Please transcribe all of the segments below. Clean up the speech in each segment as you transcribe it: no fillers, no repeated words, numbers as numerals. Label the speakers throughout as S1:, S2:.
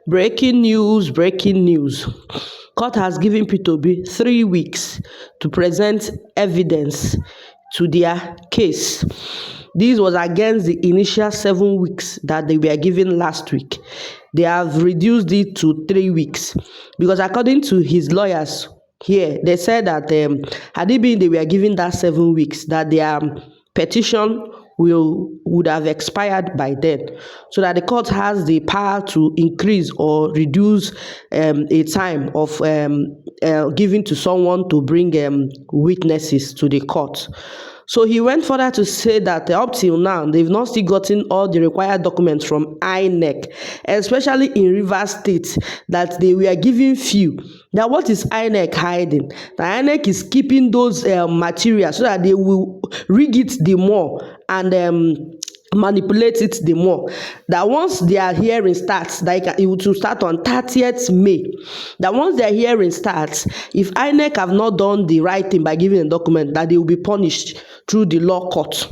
S1: Breaking news, breaking news. Court has given P2B 3 weeks to present evidence to their case. This was against the initial 7 weeks that they were given last week. They have reduced it to 3 weeks because according to his lawyers here, they said that had it been they were given that 7 weeks, that their petition would have expired by then, so that the court has the power to increase or reduce a time of giving to someone to bring witnesses to the court. So he went further to say that up till now, they've not still gotten all the required documents from INEC, especially in Rivers State, that they were giving few. Now, what is INEC hiding? The INEC is keeping those materials so that they will rig it the more and manipulate it the more. That once their hearing starts, it will start on 30th May. That once their hearing starts, if INEC have not done the right thing by giving a document, that they will be punished through the law court.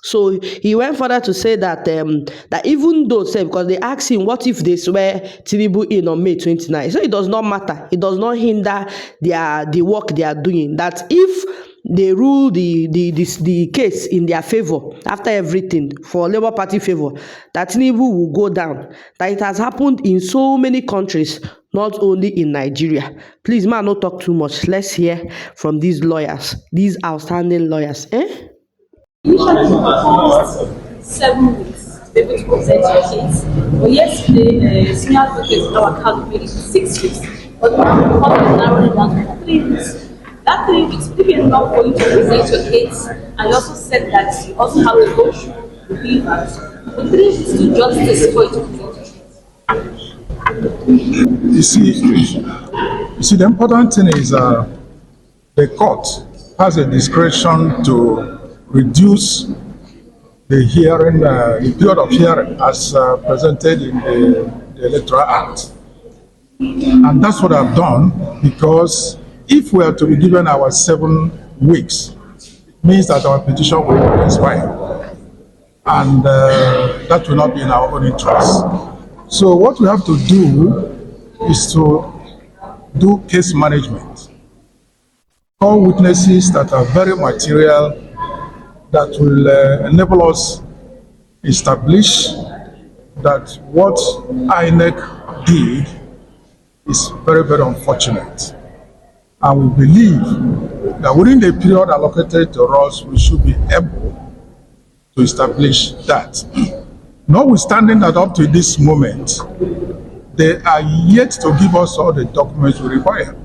S1: So he went further to say that that even though, because they asked him, what if they swear Tinibu in on May 29? So it does not matter. It does not hinder the work they are doing. That if they rule the case in their favor after everything, for Labour Party favor, that Tinibu will go down. That it has happened in so many countries, not only in Nigeria. Please, man, not talk too much. Let's hear from these lawyers, these outstanding lawyers.
S2: Initially, proposed 7 weeks to be able to present your case. But yesterday, senior advocate our count made it 6 weeks. But now the court is narrowing it down to 3 weeks. That 3 weeks will be enough for you to present your case, and you also said that you also have to go through the leavers. The 3 weeks to justice for you to present your case.
S3: You see, the important thing is the court has a discretion to reduce the hearing, the period of hearing as presented in the Electoral Act. And that's what I've done, because if we are to be given our 7 weeks, it means that our petition will expire. And that will not be in our own interest. So what we have to do is to do case management. Call witnesses that are very material, that will enable us establish that what INEC did is very, very unfortunate. And we believe that within the period allocated to us, we should be able to establish that. Notwithstanding that up to this moment, they are yet to give us all the documents we require.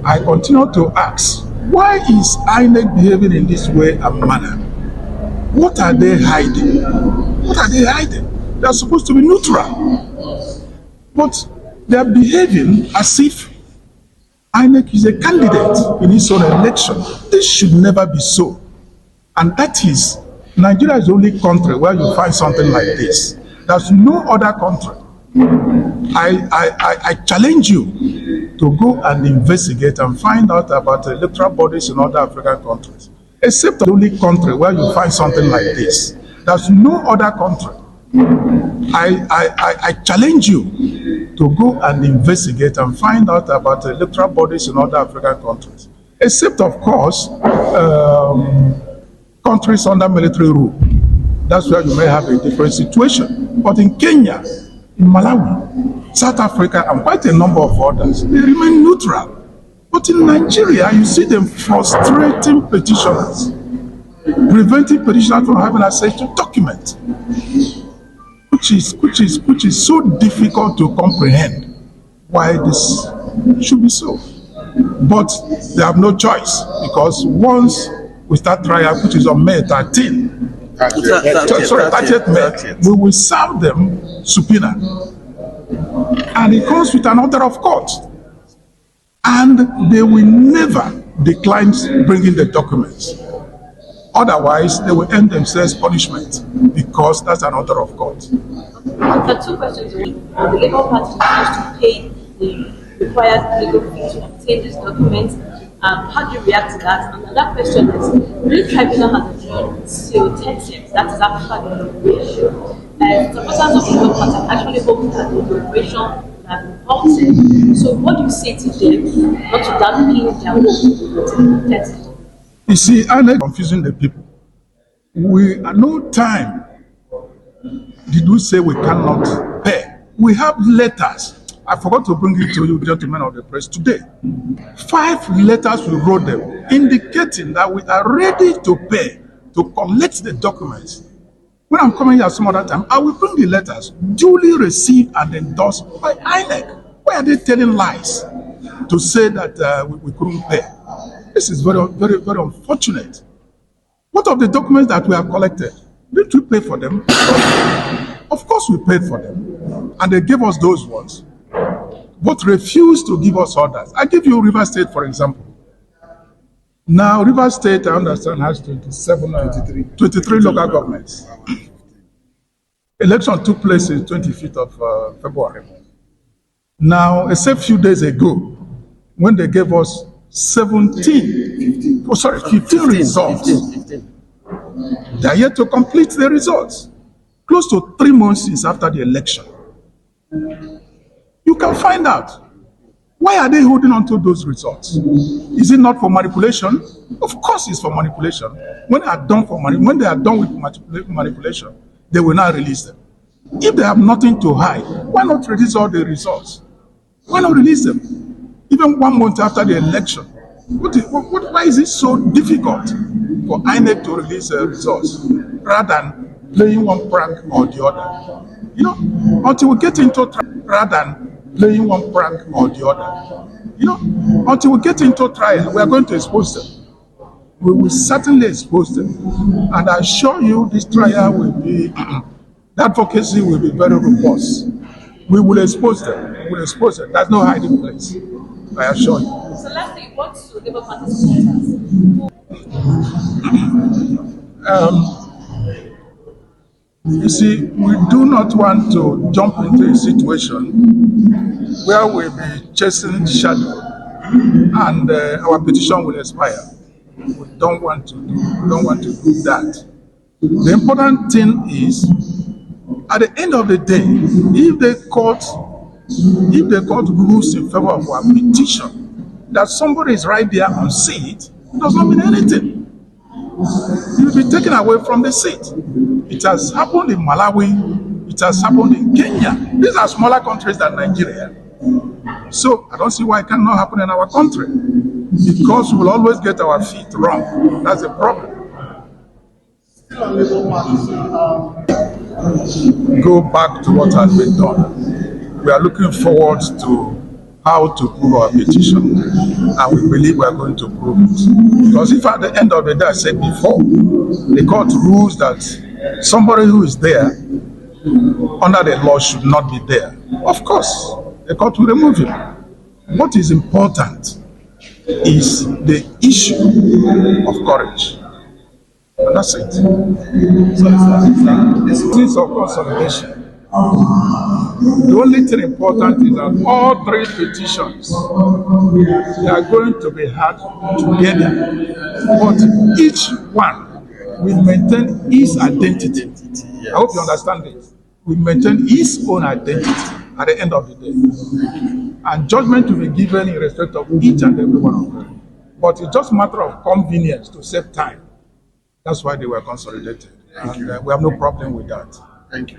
S3: I continue to ask, why is INEC behaving in this way and manner? What are they hiding? What are they hiding? They are supposed to be neutral. But they are behaving as if INEC is a candidate in its own election. This should never be so. And that is, Nigeria is the only country where you find something like this. There's no other country. I challenge you to go and investigate and find out about electoral bodies in other African countries. Except the only country where you find something like this. There's no other country. I challenge you to go and investigate and find out about electoral bodies in other African countries. Except, of course, countries under military rule. That's where you may have a different situation. But in Kenya, in Malawi, South Africa, and quite a number of others, they remain neutral. But in Nigeria, you see them frustrating petitioners, preventing petitioners from having access to documents, which is so difficult to comprehend why this should be so. But they have no choice, because once we start trial, which is on May 13, 30th May, we will serve them subpoena. And it comes with an order of court. And they will never decline bringing the documents. Otherwise, they will end themselves punishment, because that's an order of court.
S2: The 2 questions. The Labour Party has to pay the required legal fee to obtain these documents. How do you react to that? And another question is, the tribunal has adjourned till 30th, that is after the issue. supporters of the Labour Party actually hoped that the operation had been halted. So what do you say to them not to dampen their hope?
S3: You see, I'm confusing the people. We at no time did we say we cannot pay. We have letters. I forgot to bring it to you, gentlemen of the press, today. 5 letters we wrote them indicating that we are ready to pay, to collect the documents. When I'm coming here some other time, I will bring the letters duly received and endorsed by INEC. Why are they telling lies to say that we couldn't pay? This is very, very, very unfortunate. What of the documents that we have collected? Did we pay for them? Of course we paid for them. And they gave us those ones. But refused to give us others. I give you River State, for example. Now, River State, I understand, has 23 local governments. Election took place in 25th of February. Now, a few days ago, when they gave us 15 results. 15. They are yet to complete the results. Close to 3 months since after the election. You can find out. Why are they holding on to those results? Is it not for manipulation? Of course it's for manipulation. When they are done with manipulation, they will not release them. If they have nothing to hide, why not release all the results? Why not release them? Even 1 month after the election. Why is it so difficult for INEC to release results rather than playing one prank or the other? You know, until we get into rather than playing one prank or the other. You know, until we get into trial, we are going to expose them. We will certainly expose them. And I assure you this trial will be, the advocacy will be very robust. We will expose them. We will expose them. There's no hiding place. I assure you.
S2: So lastly, what's the Labour Party supporters?
S3: You see, we do not want to jump into a situation where we'll be chasing shadow and our petition will expire. We don't want to do that. The important thing is, at the end of the day, if the court rules in favor of our petition, that somebody is right there on seat, it does not mean anything. You will be taken away from the seat. It has happened in Malawi. It has happened in Kenya. These are smaller countries than Nigeria. So I don't see why it cannot happen in our country. Because we will always get our feet wrong. That's the problem. Go back to what has been done. We are looking forward to how to prove our petition, and we believe we are going to prove it. Because if at the end of the day, I said before, the court rules that somebody who is there under the law should not be there, of course, the court will remove him. What is important is the issue of courage. And that's it. So it's a sense of consolidation. The only thing important is that all 3 petitions, they are going to be had together, but each one will maintain its identity. I hope you understand this. We maintain its own identity at the end of the day, and judgment will be given in respect of each and every one of them. But it's just a matter of convenience to save time. That's why they were consolidated, and we have no problem with that.
S4: Thank you.